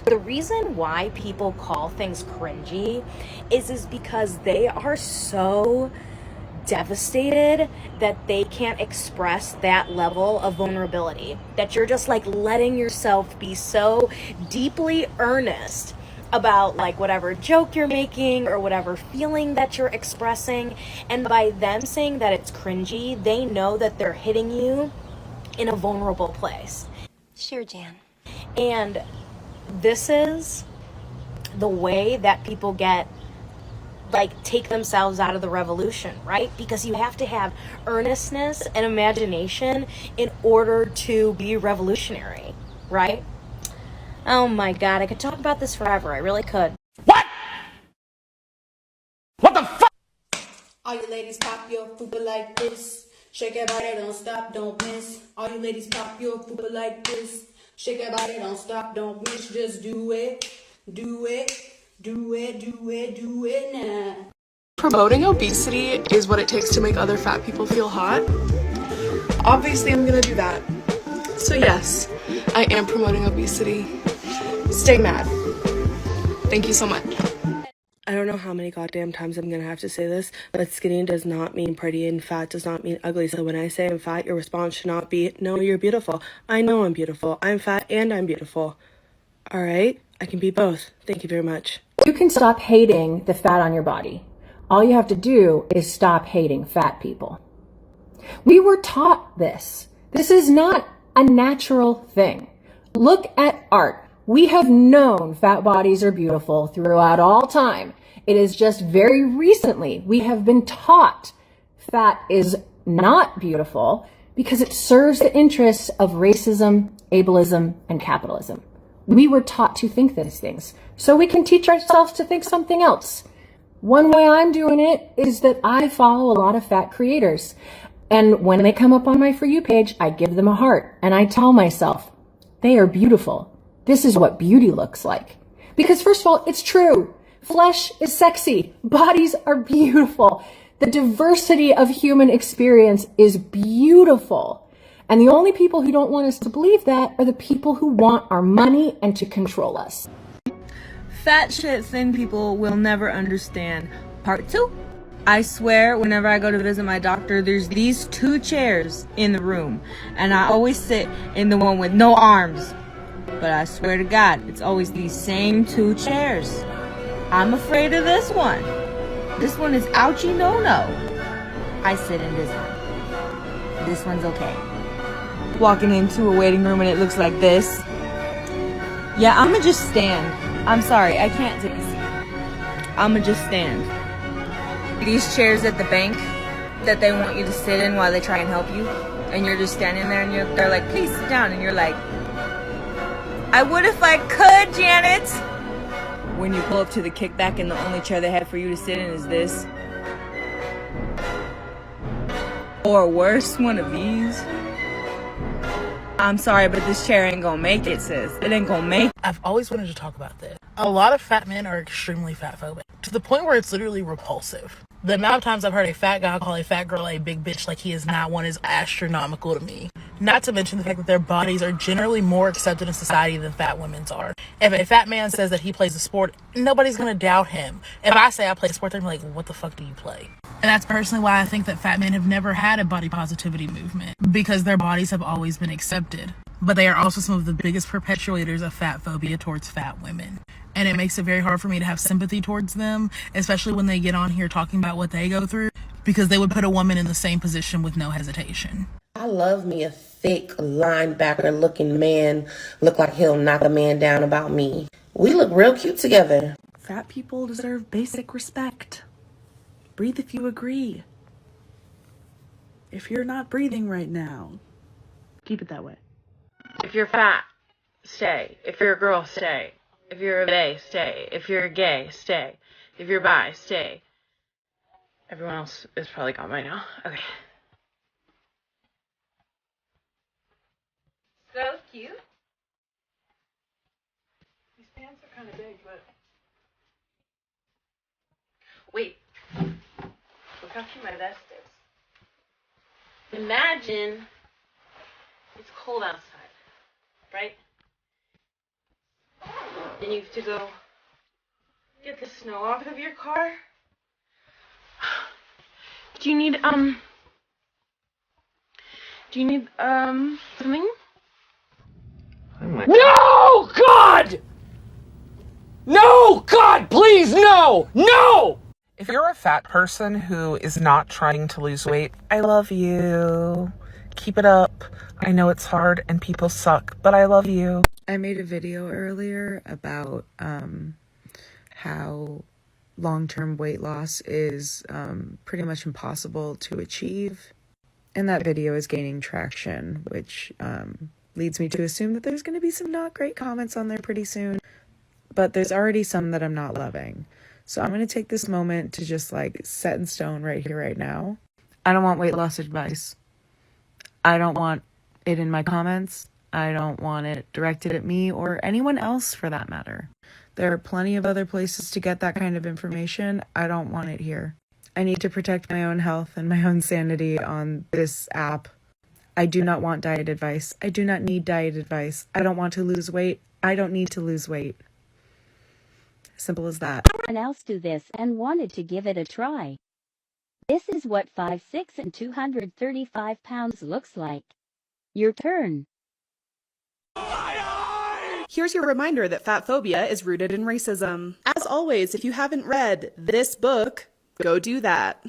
The reason why people call things cringy is because they are so devastated that they can't express that level of vulnerability, that you're just like letting yourself be so deeply earnest about like whatever joke you're making or whatever feeling that you're expressing, and by them saying that it's cringy, they know that they're hitting you in a vulnerable place. Sure, Jan. And this is the way that people take themselves out of the revolution, right? Because you have to have earnestness and imagination in order to be revolutionary, right? Oh my God, I could talk about this forever. I really could. What? What the fuck? All you ladies pop your fupa like this. Shake your body, don't stop, don't miss. All you ladies pop your fupa like this. Shake your body, don't stop, don't miss. Just do it, do it, do it, do it, do it now. Promoting obesity is what it takes to make other fat people feel hot. Obviously, I'm gonna do that. So yes, I am promoting obesity. Stay mad. Thank you so much. I don't know how many goddamn times I'm gonna have to say this, but skinny does not mean pretty and fat does not mean ugly. So when I say I'm fat, your response should not be, no, you're beautiful. I know I'm beautiful. I'm fat and I'm beautiful. All right? I can be both. Thank you very much. You can stop hating the fat on your body. All you have to do is stop hating fat people. We were taught this. This is not a natural thing. Look at art. We have known fat bodies are beautiful throughout all time. It is just very recently we have been taught fat is not beautiful because it serves the interests of racism, ableism, and capitalism. We were taught to think these things, so we can teach ourselves to think something else. One way I'm doing it is that I follow a lot of fat creators. And when they come up on my For You page, I give them a heart and I tell myself, they are beautiful. This is what beauty looks like. Because first of all, it's true. Flesh is sexy. Bodies are beautiful. The diversity of human experience is beautiful. And the only people who don't want us to believe that are the people who want our money and to control us. Fat shit thin people will never understand. Part 2. I swear whenever I go to visit my doctor, there's these 2 chairs in the room. And I always sit in the one with no arms. But I swear to God, it's always these same 2 chairs. I'm afraid of this one. This one is ouchie no-no. I sit in this one. This one's okay. Walking into a waiting room and it looks like this. Yeah, I'ma just stand. I'm sorry, I can't take a seat. I'ma just stand. These chairs at the bank that they want you to sit in while they try and help you, and you're just standing there and they're like, please sit down, and you're like, I would if I could, Janet. When you pull up to the kickback and the only chair they had for you to sit in is this. Or worse, one of these. I'm sorry, but this chair ain't gonna make it, sis. It ain't gonna make it. I've always wanted to talk about this. A lot of fat men are extremely fat phobic, to the point where it's literally repulsive. The amount of times I've heard a fat guy call a fat girl a big bitch like he is not one is astronomical to me. Not to mention the fact that their bodies are generally more accepted in society than fat women's are. If a fat man says that he plays a sport, nobody's gonna doubt him. If I say I play a sport, they're gonna be like, what the fuck do you play? And that's personally why I think that fat men have never had a body positivity movement, because their bodies have always been accepted. But they are also some of the biggest perpetuators of fat phobia towards fat women. And it makes it very hard for me to have sympathy towards them, especially when they get on here talking about what they go through, because they would put a woman in the same position with no hesitation. I love me a thick linebacker looking man, look like he'll knock a man down about me. We look real cute together. Fat people deserve basic respect. Breathe if you agree. If you're not breathing right now, keep it that way. If you're fat, stay. If you're a girl, stay. If you're a bae, stay. If you're gay, stay. If you're bi, stay. Everyone else is probably gone by now. Okay. So cute. These pants are kind of big, but... Wait. Look how cute my vest is. Imagine it's cold outside, right? You need to go get the snow off of your car. Do you need something? No! God! No! God, please, no! No! If you're a fat person who is not trying to lose weight, I love you. Keep it up. I know it's hard and people suck, but I love you. I made a video earlier about how long-term weight loss is pretty much impossible to achieve. And that video is gaining traction, which leads me to assume that there's going to be some not great comments on there pretty soon. But there's already some that I'm not loving. So I'm going to take this moment to just like set in stone right here, right now. I don't want weight loss advice. I don't want it in my comments. I don't want it directed at me or anyone else for that matter. There are plenty of other places to get that kind of information. I don't want it here. I need to protect my own health and my own sanity on this app. I do not want diet advice. I do not need diet advice. I don't want to lose weight. I don't need to lose weight. Simple as that. Someone else do this and wanted to give it a try. This is what 5'6" and 235 pounds looks like. Your turn. Here's your reminder that fat phobia is rooted in racism. As always, if you haven't read this book, go do that.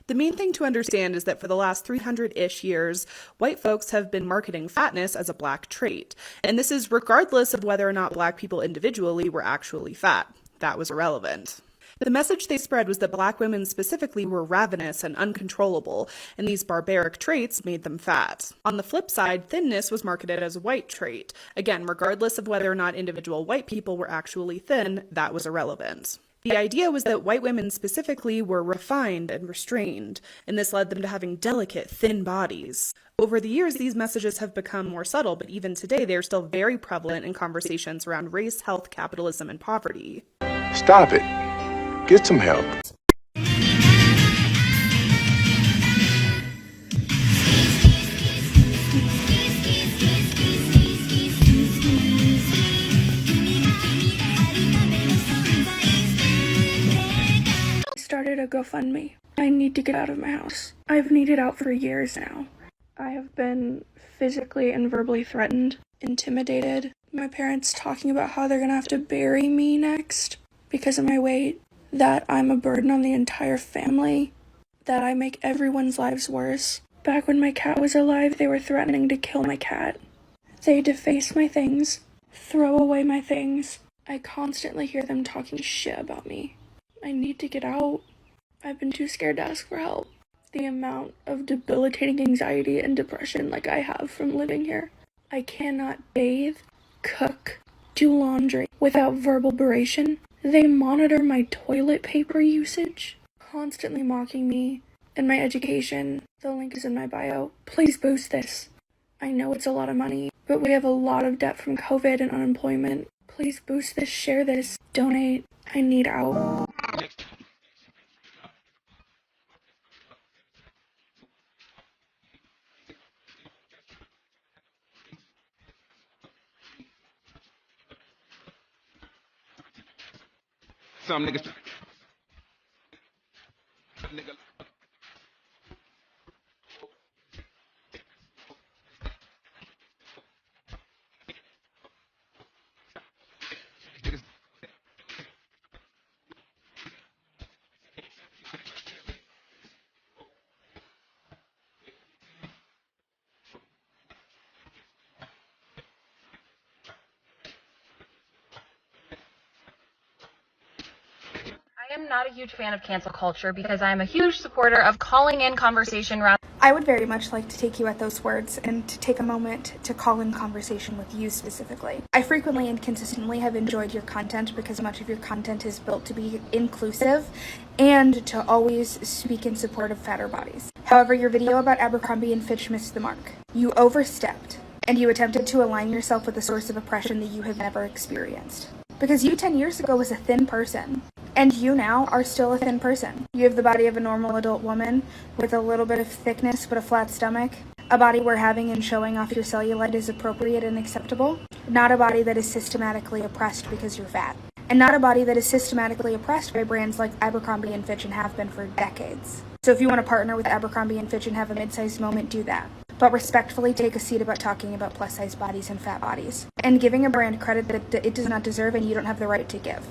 The main thing to understand is that for the last 300-ish years, white folks have been marketing fatness as a black trait. And this is regardless of whether or not black people individually were actually fat. That was irrelevant. The message they spread was that black women specifically were ravenous and uncontrollable, and these barbaric traits made them fat. On the flip side, thinness was marketed as a white trait. Again, regardless of whether or not individual white people were actually thin, that was irrelevant. The idea was that white women specifically were refined and restrained, and this led them to having delicate, thin bodies. Over the years, these messages have become more subtle, but even today, they are still very prevalent in conversations around race, health, capitalism, and poverty. Stop it. Get some help. Started a GoFundMe. I need to get out of my house. I've needed out for years now. I have been physically and verbally threatened, intimidated. My parents talking about how they're gonna have to bury me next because of my weight, that I'm a burden on the entire family, that I make everyone's lives worse. Back when my cat was alive, they were threatening to kill my cat. They deface my things, throw away my things. I constantly hear them talking shit about me. I need to get out. I've been too scared to ask for help. The amount of debilitating anxiety and depression like I have from living here. I cannot bathe, cook, do laundry without verbal beration. They monitor my toilet paper usage, constantly mocking me and my education. The link is in my bio. Please boost this. I know it's a lot of money, but we have a lot of debt from COVID and unemployment. Please boost this, share this, donate. I need out. Some niggas. I am not a huge fan of cancel culture because I am a huge supporter of calling in conversation rather. I would very much like to take you at those words and to take a moment to call in conversation with you specifically. I frequently and consistently have enjoyed your content because much of your content is built to be inclusive and to always speak in support of fatter bodies. However, your video about Abercrombie and Fitch missed the mark. You overstepped and you attempted to align yourself with a source of oppression that you have never experienced. Because you 10 years ago was a thin person. And you now are still a thin person. You have the body of a normal adult woman with a little bit of thickness but a flat stomach. A body where having and showing off your cellulite is appropriate and acceptable. Not a body that is systematically oppressed because you're fat. And not a body that is systematically oppressed by brands like Abercrombie & Fitch and have been for decades. So if you want to partner with Abercrombie & Fitch and have a mid-sized moment, do that. But respectfully take a seat about talking about plus-size bodies and fat bodies. And giving a brand credit that it does not deserve and you don't have the right to give.